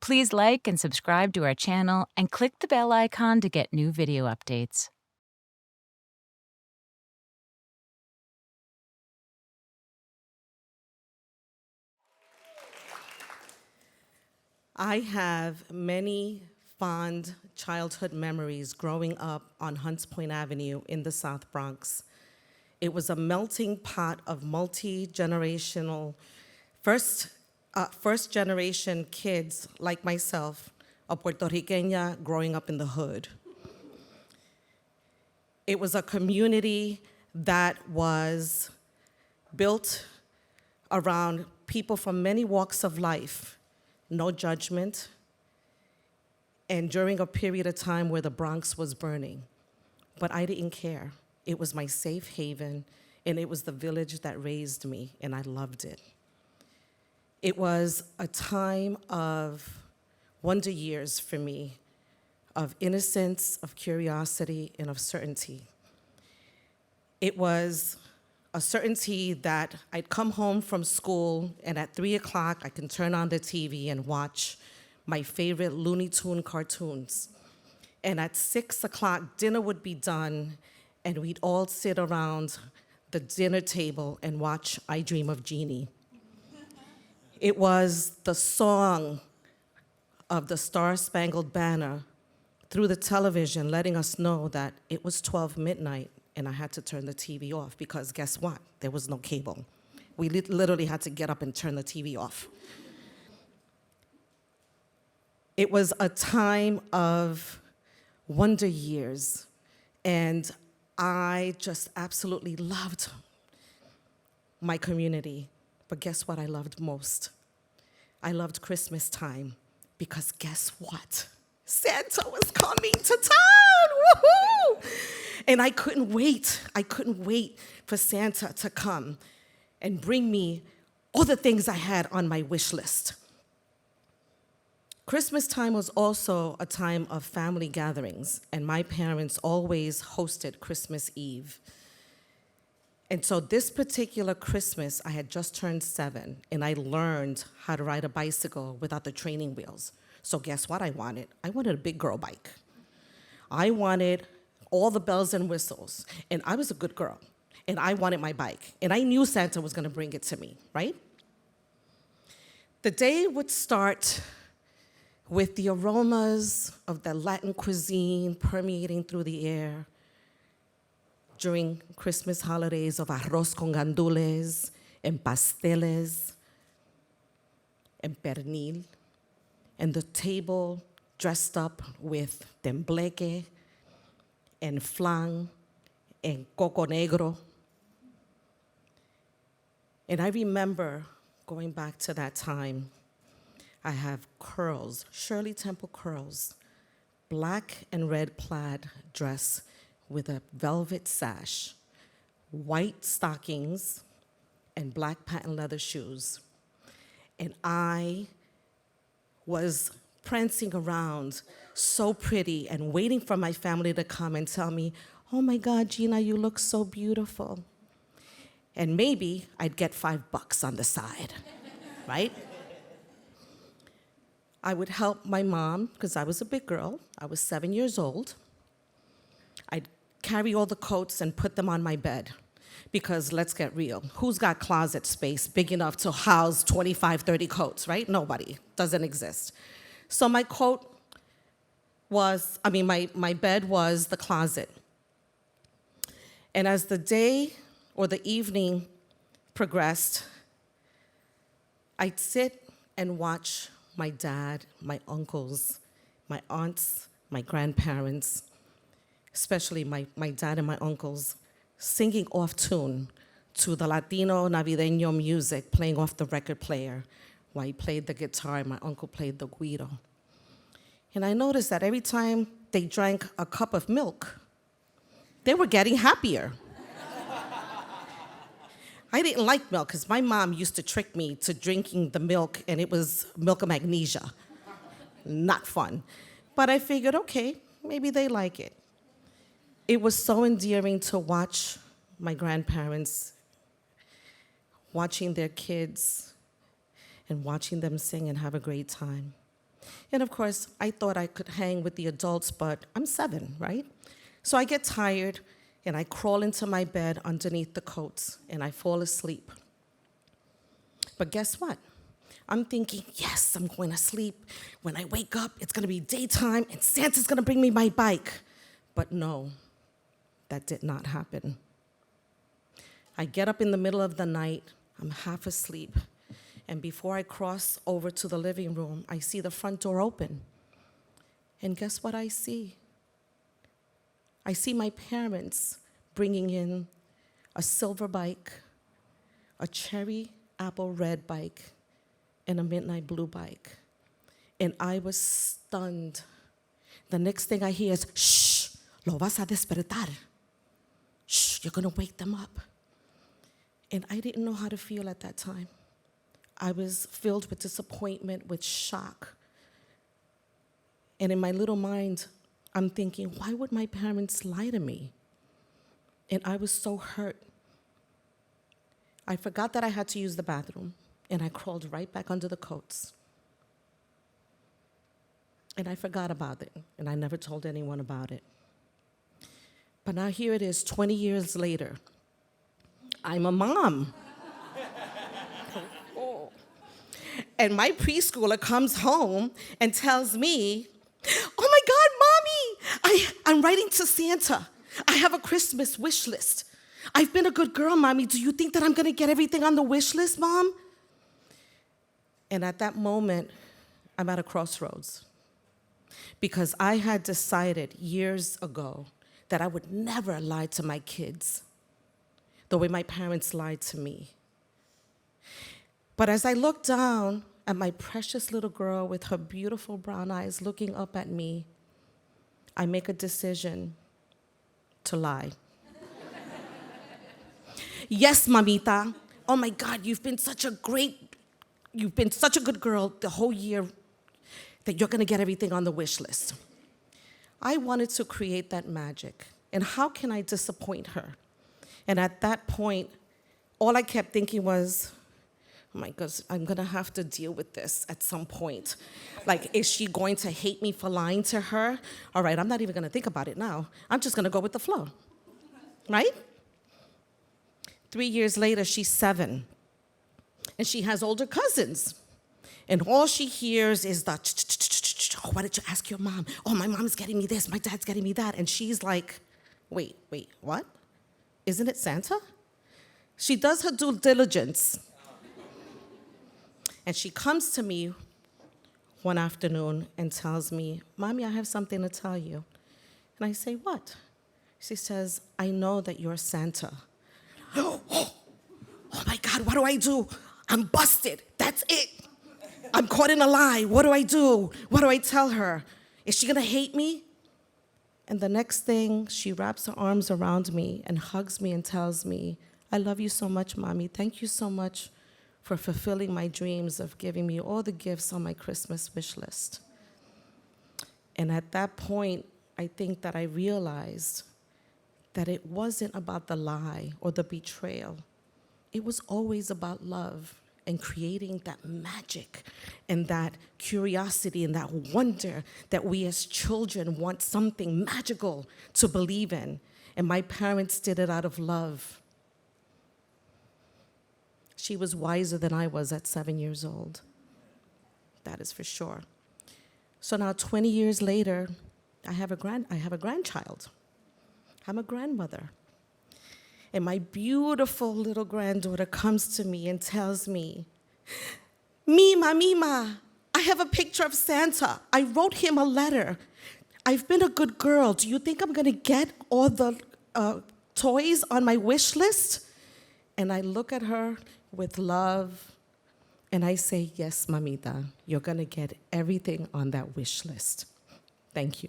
Please like and subscribe to our channel and click the bell icon to get new video updates. I have many fond childhood memories growing up on Hunts Point Avenue in the South Bronx. It was a melting pot of multi-generational, first-generation kids like myself, a Puerto Riqueña growing up in the hood. It was a community that was built around people from many walks of life, no judgment, and during a period of time where the Bronx was burning. But I didn't care. It was my safe haven, and it was the village that raised me, and I loved it. It was a time of wonder years for me, of innocence, of curiosity, and of certainty. It was a certainty that I'd come home from school, and at 3 o'clock, I can turn on the TV and watch my favorite Looney Tune cartoons. And at 6 o'clock, dinner would be done, and we'd all sit around the dinner table and watch I Dream of Jeannie. It was the song of the Star-Spangled Banner through the television letting us know that it was 12 midnight and I had to turn the TV off because guess what? There was no cable. We literally had to get up and turn the TV off. It was a time of wonder years, and I just absolutely loved my community. But guess what I loved most? I loved Christmas time because guess what? Santa was coming to town, woohoo! And I couldn't wait. I couldn't wait for Santa to come and bring me all the things I had on my wish list. Christmas time was also a time of family gatherings, and my parents always hosted Christmas Eve. And so this particular Christmas, I had just turned 7, and I learned how to ride a bicycle without the training wheels. So guess what I wanted? I wanted a big girl bike. I wanted all the bells and whistles, and I was a good girl, and I wanted my bike, and I knew Santa was gonna bring it to me, right? The day would start with the aromas of the Latin cuisine permeating through the air during Christmas holidays of arroz con gandules and pasteles and pernil, and the table dressed up with tembleque and flan and coco negro. And I remember going back to that time, I have curls, Shirley Temple curls, black and red plaid dress with a velvet sash, white stockings, and black patent leather shoes. And I was prancing around so pretty and waiting for my family to come and tell me, oh my God, Gina, you look so beautiful. And maybe I'd get $5 on the side, right? I would help my mom, because I was a big girl. I was 7 years old. I'd carry all the coats and put them on my bed, because let's get real. Who's got closet space big enough to house 25, 30 coats, right? Nobody. Doesn't exist. So my bed was the closet. And as the day or the evening progressed, I'd sit and watch my dad, my uncles, my aunts, my grandparents, especially my dad and my uncles, singing off tune to the Latino Navideño music playing off the record player while he played the guitar and my uncle played the güiro. And I noticed that every time they drank a cup of milk, they were getting happier. I didn't like milk because my mom used to trick me to drinking the milk, and it was milk of magnesia. Not fun. But I figured, okay, maybe they like it. It was so endearing to watch my grandparents, watching their kids, and watching them sing and have a great time. And of course, I thought I could hang with the adults, but I'm 7, right? So I get tired, and I crawl into my bed underneath the coats, and I fall asleep. But guess what? I'm thinking, yes, I'm going to sleep. When I wake up, it's going to be daytime, and Santa's going to bring me my bike. But no, that did not happen. I get up in the middle of the night. I'm half asleep. And before I cross over to the living room, I see the front door open. And guess what I see? I see my parents bringing in a silver bike, a cherry apple red bike, and a midnight blue bike. And I was stunned. The next thing I hear is, shh, lo vas a despertar. Shh, you're gonna wake them up. And I didn't know how to feel at that time. I was filled with disappointment, with shock. And in my little mind, I'm thinking, why would my parents lie to me? And I was so hurt. I forgot that I had to use the bathroom, and I crawled right back under the coats. And I forgot about it, and I never told anyone about it. But now here it is, 20 years later. I'm a mom. And my preschooler comes home and tells me, oh my God, Mommy, I'm writing to Santa. I have a Christmas wish list. I've been a good girl, Mommy. Do you think that I'm gonna get everything on the wish list, Mom? And at that moment, I'm at a crossroads. Because I had decided years ago that I would never lie to my kids the way my parents lied to me. But as I look down at my precious little girl with her beautiful brown eyes looking up at me, I make a decision to lie. Yes, Mamita. Oh my God, you've been such a good girl the whole year that you're gonna get everything on the wish list. I wanted to create that magic. And how can I disappoint her? And at that point, all I kept thinking was, oh my gosh, I'm gonna have to deal with this at some point. Like, is she going to hate me for lying to her? All right, I'm not even gonna think about it now. I'm just gonna go with the flow, right? 3 years later, she's 7, and she has older cousins. And all she hears is the, oh, why did you ask your mom? Oh, my mom's getting me this, my dad's getting me that. And she's like, wait, what? Isn't it Santa? She does her due diligence. And she comes to me one afternoon and tells me, Mommy, I have something to tell you. And I say, what? She says, I know that you're Santa. Oh my God, what do I do? I'm busted. That's it. I'm caught in a lie. What do I do? What do I tell her? Is she gonna hate me? And the next thing, she wraps her arms around me and hugs me and tells me, I love you so much, Mommy. Thank you so much for fulfilling my dreams of giving me all the gifts on my Christmas wish list. And at that point, I think that I realized that it wasn't about the lie or the betrayal. It was always about love and creating that magic and that curiosity and that wonder that we as children want something magical to believe in. And my parents did it out of love. She was wiser than I was at 7 years old. That is for sure. So now 20 years later, I have a grandchild. I'm a grandmother. And my beautiful little granddaughter comes to me and tells me, Mima, I have a picture of Santa. I wrote him a letter. I've been a good girl. Do you think I'm gonna get all the toys on my wish list? And I look at her with love and I say, yes, Mamita, you're gonna get everything on that wish list. Thank you.